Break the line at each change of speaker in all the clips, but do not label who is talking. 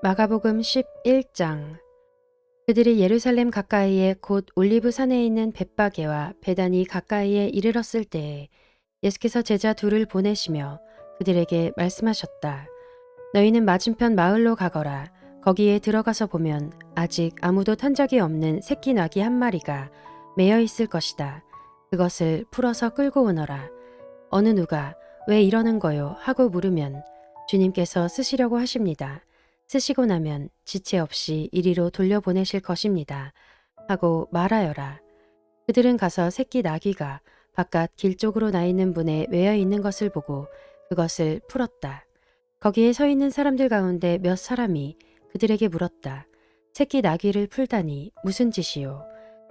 마가복음 11장. 그들이 예루살렘 가까이에 곧 올리브 산에 있는 벳바게와 베다니 가까이에 이르렀을 때에 예수께서 제자 둘을 보내시며 그들에게 말씀하셨다. 너희는 맞은편 마을로 가거라. 거기에 들어가서 보면 아직 아무도 탄 적이 없는 새끼 나귀 한 마리가 매여 있을 것이다. 그것을 풀어서 끌고 오너라. 어느 누가 왜 이러는 거요? 하고 물으면 주님께서 쓰시려고 하십니다. 쓰시고 나면 지체 없이 이리로 돌려보내실 것입니다. 하고 말하여라. 그들은 가서 새끼 나귀가 바깥 길 쪽으로 나 있는 분에 외어 있는 것을 보고 그것을 풀었다. 거기에 서 있는 사람들 가운데 몇 사람이 그들에게 물었다. 새끼 나귀를 풀다니 무슨 짓이요?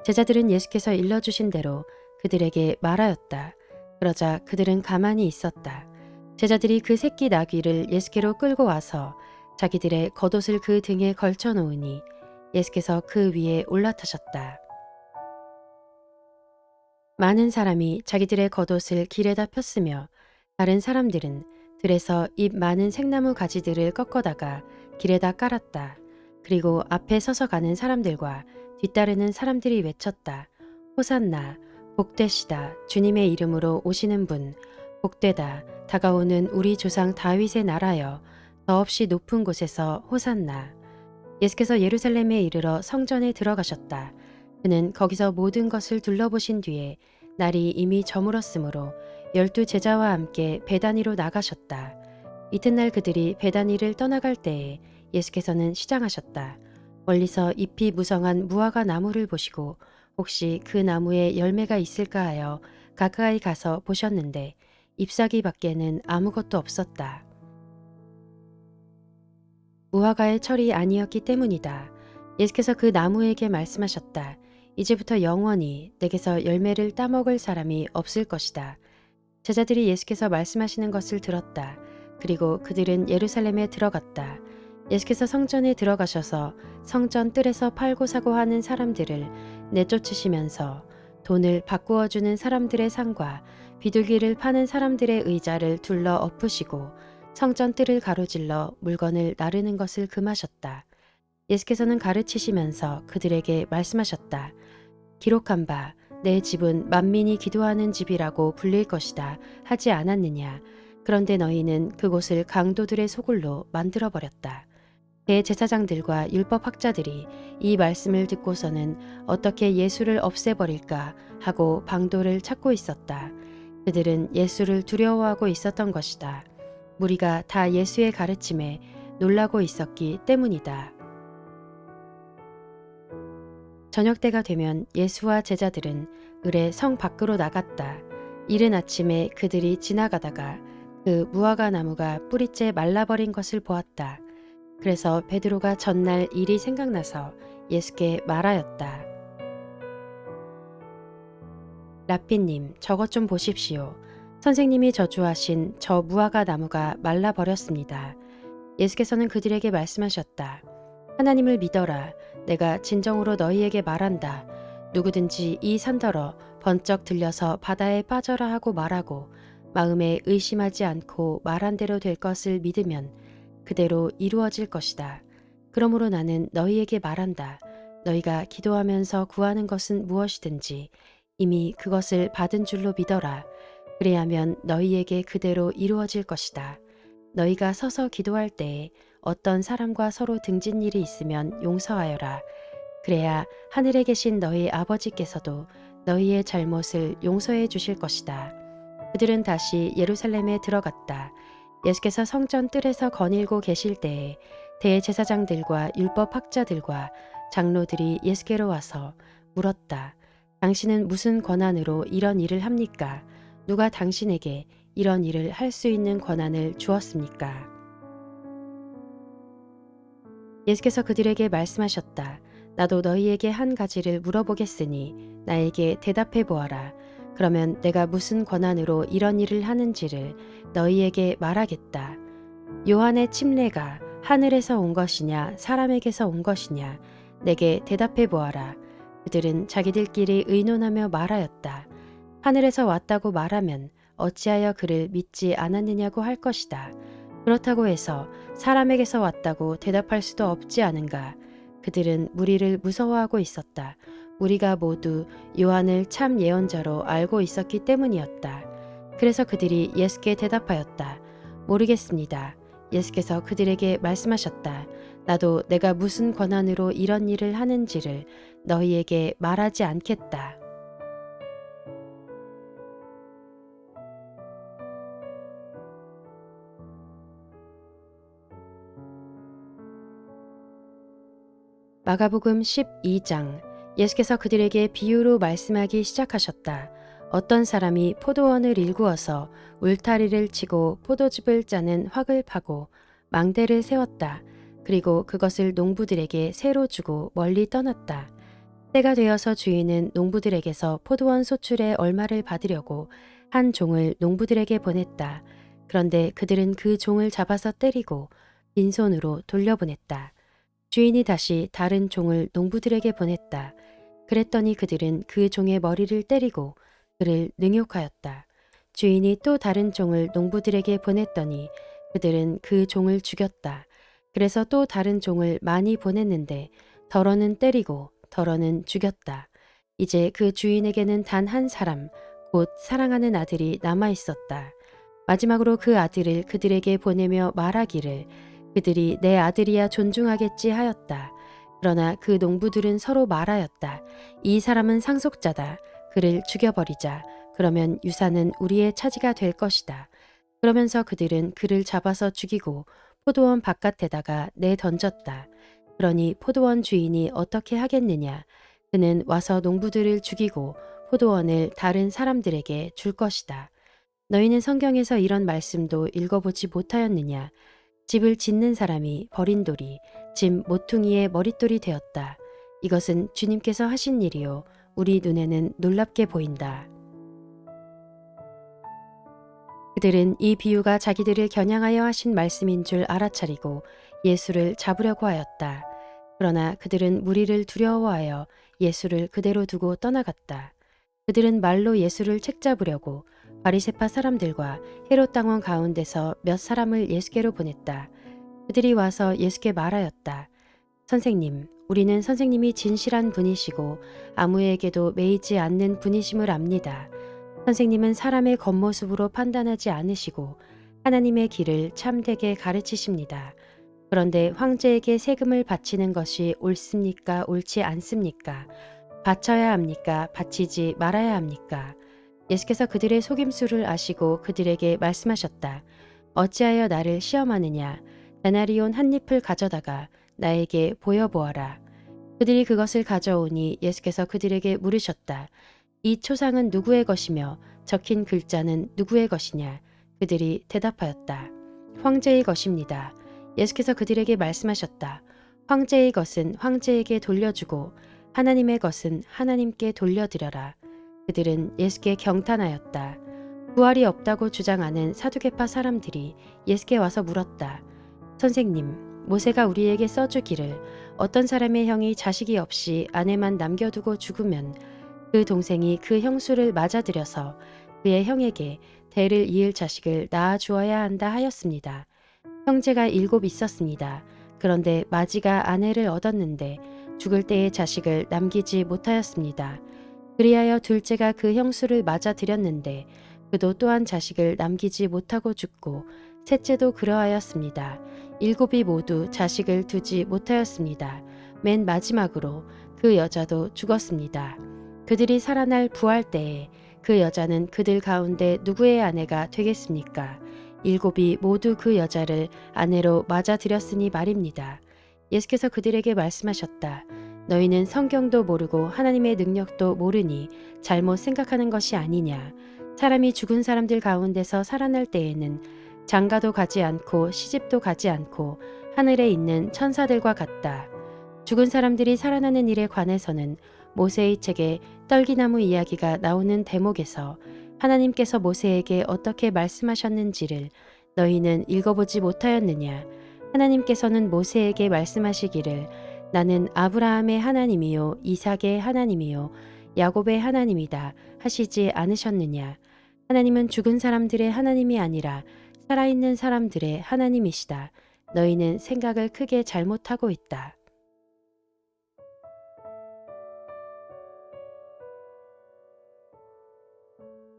제자들은 예수께서 일러주신 대로 그들에게 말하였다. 그러자 그들은 가만히 있었다. 제자들이 그 새끼 나귀를 예수께로 끌고 와서 자기들의 겉옷을 그 등에 걸쳐 놓으니 예수께서 그 위에 올라타셨다. 많은 사람이 자기들의 겉옷을 길에다 폈으며 다른 사람들은 들에서 잎 많은 생나무 가지들을 꺾어다가 길에다 깔았다. 그리고 앞에 서서 가는 사람들과 뒤따르는 사람들이 외쳤다. 호산나, 복되시다. 주님의 이름으로 오시는 분, 복되다. 다가오는 우리 조상 다윗의 나라여. 더없이 높은 곳에서 호산나. 예수께서 예루살렘에 이르러 성전에 들어가셨다. 그는 거기서 모든 것을 둘러보신 뒤에 날이 이미 저물었으므로 12제자와 함께 베다니로 나가셨다. 이튿날 그들이 베다니를 떠나갈 때에 예수께서는 시장하셨다. 멀리서 잎이 무성한 무화과 나무를 보시고 혹시 그 나무에 열매가 있을까 하여 가까이 가서 보셨는데 잎사귀 밖에는 아무것도 없었다. 무화과의 철이 아니었기 때문이다. 예수께서 그 나무에게 말씀하셨다. 이제부터 영원히 내게서 열매를 따먹을 사람이 없을 것이다. 제자들이 예수께서 말씀하시는 것을 들었다. 그리고 그들은 예루살렘에 들어갔다. 예수께서 성전에 들어가셔서 성전 뜰에서 팔고 사고 하는 사람들을 내쫓으시면서 돈을 바꾸어 주는 사람들의 상과 비둘기를 파는 사람들의 의자를 둘러 엎으시고 성전 뜰을 가로질러 물건을 나르는 것을 금하셨다. 예수께서는 가르치시면서 그들에게 말씀하셨다. 기록한 바 내 집은 만민이 기도하는 집이라고 불릴 것이다 하지 않았느냐. 그런데 너희는 그곳을 강도들의 소굴로 만들어버렸다. 대제사장들과 율법학자들이 이 말씀을 듣고서는 어떻게 예수를 없애버릴까 하고 방도를 찾고 있었다. 그들은 예수를 두려워하고 있었던 것이다. 무리가 다 예수의 가르침에 놀라고 있었기 때문이다. 저녁 때가 되면 예수와 제자들은 을에 성 밖으로 나갔다. 이른 아침에 그들이 지나가다가 그 무화과 나무가 뿌리째 말라버린 것을 보았다. 그래서 베드로가 전날 일이 생각나서 예수께 말하였다. 라삐님, 저것 좀 보십시오. 선생님이 저주하신 저 무화과 나무가 말라버렸습니다. 예수께서는 그들에게 말씀하셨다. 하나님을 믿어라. 내가 진정으로 너희에게 말한다. 누구든지 이 산더러 번쩍 들려서 바다에 빠져라 하고 말하고 마음에 의심하지 않고 말한 대로 될 것을 믿으면 그대로 이루어질 것이다. 그러므로 나는 너희에게 말한다. 너희가 기도하면서 구하는 것은 무엇이든지 이미 그것을 받은 줄로 믿어라. 그래야면 너희에게 그대로 이루어질 것이다. 너희가 서서 기도할 때에 어떤 사람과 서로 등진 일이 있으면 용서하여라. 그래야 하늘에 계신 너희 아버지께서도 너희의 잘못을 용서해 주실 것이다. 그들은 다시 예루살렘에 들어갔다. 예수께서 성전 뜰에서 거닐고 계실 때에 대제사장들과 율법학자들과 장로들이 예수께로 와서 물었다. 당신은 무슨 권한으로 이런 일을 합니까? 누가 당신에게 이런 일을 할 수 있는 권한을 주었습니까? 예수께서 그들에게 말씀하셨다. 나도 너희에게 한 가지를 물어보겠으니 나에게 대답해 보아라. 그러면 내가 무슨 권한으로 이런 일을 하는지를 너희에게 말하겠다. 요한의 침례가 하늘에서 온 것이냐 사람에게서 온 것이냐 내게 대답해 보아라. 그들은 자기들끼리 의논하며 말하였다. 하늘에서 왔다고 말하면 어찌하여 그를 믿지 않았느냐고 할 것이다. 그렇다고 해서 사람에게서 왔다고 대답할 수도 없지 않은가. 그들은 무리를 무서워하고 있었다. 우리가 모두 요한을 참 예언자로 알고 있었기 때문이었다. 그래서 그들이 예수께 대답하였다. 모르겠습니다. 예수께서 그들에게 말씀하셨다. 나도 내가 무슨 권한으로 이런 일을 하는지를 너희에게 말하지 않겠다. 마가복음 12장. 예수께서 그들에게 비유로 말씀하기 시작하셨다. 어떤 사람이 포도원을 일구어서 울타리를 치고 포도즙을 짜는 확을 파고 망대를 세웠다. 그리고 그것을 농부들에게 새로 주고 멀리 떠났다. 때가 되어서 주인은 농부들에게서 포도원 소출의 얼마를 받으려고 한 종을 농부들에게 보냈다. 그런데 그들은 그 종을 잡아서 때리고 빈손으로 돌려보냈다. 주인이 다시 다른 종을 농부들에게 보냈다. 그랬더니 그들은 그 종의 머리를 때리고 그를 능욕하였다. 주인이 또 다른 종을 농부들에게 보냈더니 그들은 그 종을 죽였다. 그래서 또 다른 종을 많이 보냈는데 덜어는 때리고 덜어는 죽였다. 이제 그 주인에게는 단 한 사람, 곧 사랑하는 아들이 남아 있었다. 마지막으로 그 아들을 그들에게 보내며 말하기를 그들이 내 아들이야 존중하겠지 하였다. 그러나 그 농부들은 서로 말하였다. 이 사람은 상속자다. 그를 죽여버리자. 그러면 유산은 우리의 차지가 될 것이다. 그러면서 그들은 그를 잡아서 죽이고 포도원 바깥에다가 내던졌다. 그러니 포도원 주인이 어떻게 하겠느냐. 그는 와서 농부들을 죽이고 포도원을 다른 사람들에게 줄 것이다. 너희는 성경에서 이런 말씀도 읽어보지 못하였느냐. 집을 짓는 사람이 버린 돌이 집 모퉁이의 머릿돌이 되었다. 이것은 주님께서 하신 일이요. 우리 눈에는 놀랍게 보인다. 그들은 이 비유가 자기들을 겨냥하여 하신 말씀인 줄 알아차리고 예수를 잡으려고 하였다. 그러나 그들은 무리를 두려워하여 예수를 그대로 두고 떠나갔다. 그들은 말로 예수를 책잡으려고 바리새파 사람들과 헤롯 당원 가운데서 몇 사람을 예수께로 보냈다. 그들이 와서 예수께 말하였다. 선생님, 우리는 선생님이 진실한 분이시고 아무에게도 매이지 않는 분이심을 압니다. 선생님은 사람의 겉모습으로 판단하지 않으시고 하나님의 길을 참되게 가르치십니다. 그런데 황제에게 세금을 바치는 것이 옳습니까? 옳지 않습니까? 바쳐야 합니까? 바치지 말아야 합니까? 예수께서 그들의 속임수를 아시고 그들에게 말씀하셨다. 어찌하여 나를 시험하느냐? 데나리온 한 잎을 가져다가 나에게 보여보아라. 그들이 그것을 가져오니 예수께서 그들에게 물으셨다. 이 초상은 누구의 것이며 적힌 글자는 누구의 것이냐? 그들이 대답하였다. 황제의 것입니다. 예수께서 그들에게 말씀하셨다. 황제의 것은 황제에게 돌려주고 하나님의 것은 하나님께 돌려드려라. 그들은 예수께 경탄하였다. 부활이 없다고 주장하는 사두개파 사람들이 예수께 와서 물었다. 선생님, 모세가 우리에게 써주기를 어떤 사람의 형이 자식이 없이 아내만 남겨두고 죽으면 그 동생이 그 형수를 맞아들여서 그의 형에게 대를 이을 자식을 낳아 주어야 한다 하였습니다. 형제가 7 있었습니다. 그런데 마지가 아내를 얻었는데 죽을 때의 자식을 남기지 못하였습니다. 그리하여 둘째가 그 형수를 맞아들였는데 그도 또한 자식을 남기지 못하고 죽고 셋째도 그러하였습니다. 7이 모두 자식을 두지 못하였습니다. 맨 마지막으로 그 여자도 죽었습니다. 그들이 살아날 부활 때에 그 여자는 그들 가운데 누구의 아내가 되겠습니까? 7이 모두 그 여자를 아내로 맞아들였으니 말입니다. 예수께서 그들에게 말씀하셨다. 너희는 성경도 모르고 하나님의 능력도 모르니 잘못 생각하는 것이 아니냐. 사람이 죽은 사람들 가운데서 살아날 때에는 장가도 가지 않고 시집도 가지 않고 하늘에 있는 천사들과 같다. 죽은 사람들이 살아나는 일에 관해서는 모세의 책에 떨기나무 이야기가 나오는 대목에서 하나님께서 모세에게 어떻게 말씀하셨는지를 너희는 읽어보지 못하였느냐. 하나님께서는 모세에게 말씀하시기를 나는 아브라함의 하나님이요 이삭의 하나님이요 야곱의 하나님이다 하시지 않으셨느냐. 하나님은 죽은 사람들의 하나님이 아니라 살아있는 사람들의 하나님이시다. 너희는 생각을 크게 잘못하고 있다.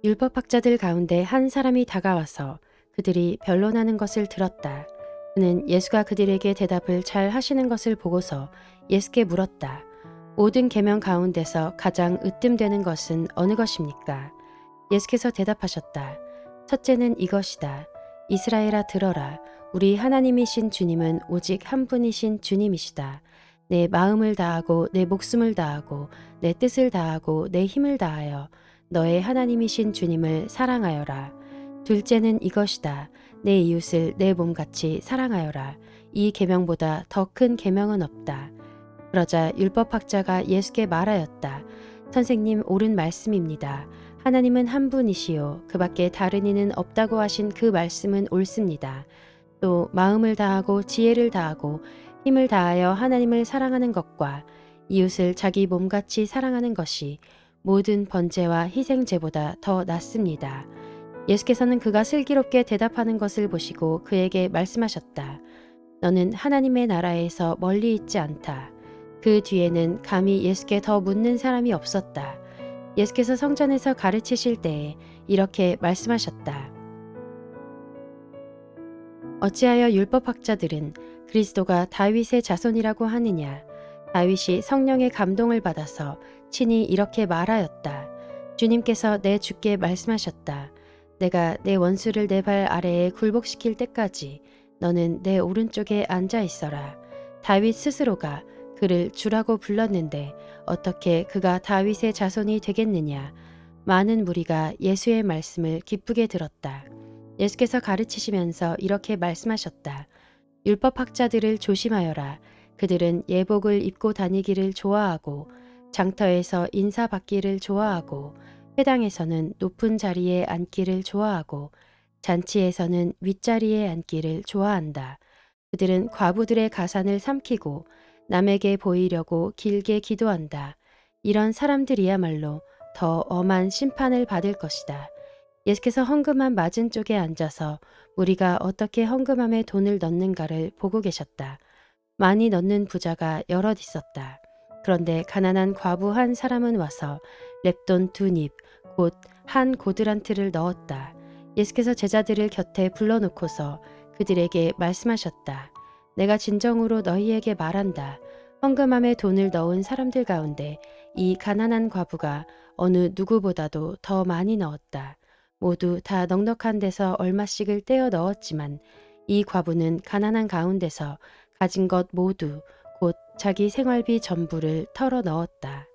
율법학자들 가운데 한 사람이 다가와서 그들이 변론하는 것을 들었다. 그는 예수가 그들에게 대답을 잘 하시는 것을 보고서 예수께 물었다. 모든 계명 가운데서 가장 으뜸되는 것은 어느 것입니까? 예수께서 대답하셨다. 첫째는 이것이다. 이스라엘아 들어라. 우리 하나님이신 주님은 오직 한 분이신 주님이시다. 내 마음을 다하고 내 목숨을 다하고 내 뜻을 다하고 내 힘을 다하여 너의 하나님이신 주님을 사랑하여라. 둘째는 이것이다. 내 이웃을 내 몸같이 사랑하여라. 이 계명보다 더 큰 계명은 없다. 그러자 율법학자가 예수께 말하였다. 선생님, 옳은 말씀입니다. 하나님은 한 분이시요 그 밖에 다른 이는 없다고 하신 그 말씀은 옳습니다. 또 마음을 다하고 지혜를 다하고 힘을 다하여 하나님을 사랑하는 것과 이웃을 자기 몸같이 사랑하는 것이 모든 번제와 희생제보다 더 낫습니다. 예수께서는 그가 슬기롭게 대답하는 것을 보시고 그에게 말씀하셨다. 너는 하나님의 나라에서 멀리 있지 않다. 그 뒤에는 감히 예수께 더 묻는 사람이 없었다. 예수께서 성전에서 가르치실 때에 이렇게 말씀하셨다. 어찌하여 율법학자들은 그리스도가 다윗의 자손이라고 하느냐? 다윗이 성령의 감동을 받아서 친히 이렇게 말하였다. 주님께서 내 주께 말씀하셨다. 내가 내 원수를 내 발 아래에 굴복시킬 때까지 너는 내 오른쪽에 앉아 있어라. 다윗 스스로가 그를 주라고 불렀는데 어떻게 그가 다윗의 자손이 되겠느냐? 많은 무리가 예수의 말씀을 기쁘게 들었다. 예수께서 가르치시면서 이렇게 말씀하셨다. 율법학자들을 조심하여라. 그들은 예복을 입고 다니기를 좋아하고 장터에서 인사받기를 좋아하고 회당에서는 높은 자리에 앉기를 좋아하고 잔치에서는 윗자리에 앉기를 좋아한다. 그들은 과부들의 가산을 삼키고 남에게 보이려고 길게 기도한다. 이런 사람들이야말로 더 엄한 심판을 받을 것이다. 예수께서 헌금함 맞은 쪽에 앉아서 우리가 어떻게 헌금함에 돈을 넣는가를 보고 계셨다. 많이 넣는 부자가 여럿 있었다. 그런데 가난한 과부 한 사람은 와서 렙돈 2닙, 곧 한 고드란트를 넣었다. 예수께서 제자들을 곁에 불러놓고서 그들에게 말씀하셨다. 내가 진정으로 너희에게 말한다. 헌금함에 돈을 넣은 사람들 가운데 이 가난한 과부가 어느 누구보다도 더 많이 넣었다. 모두 다 넉넉한 데서 얼마씩을 떼어 넣었지만 이 과부는 가난한 가운데서 가진 것 모두 곧 자기 생활비 전부를 털어 넣었다.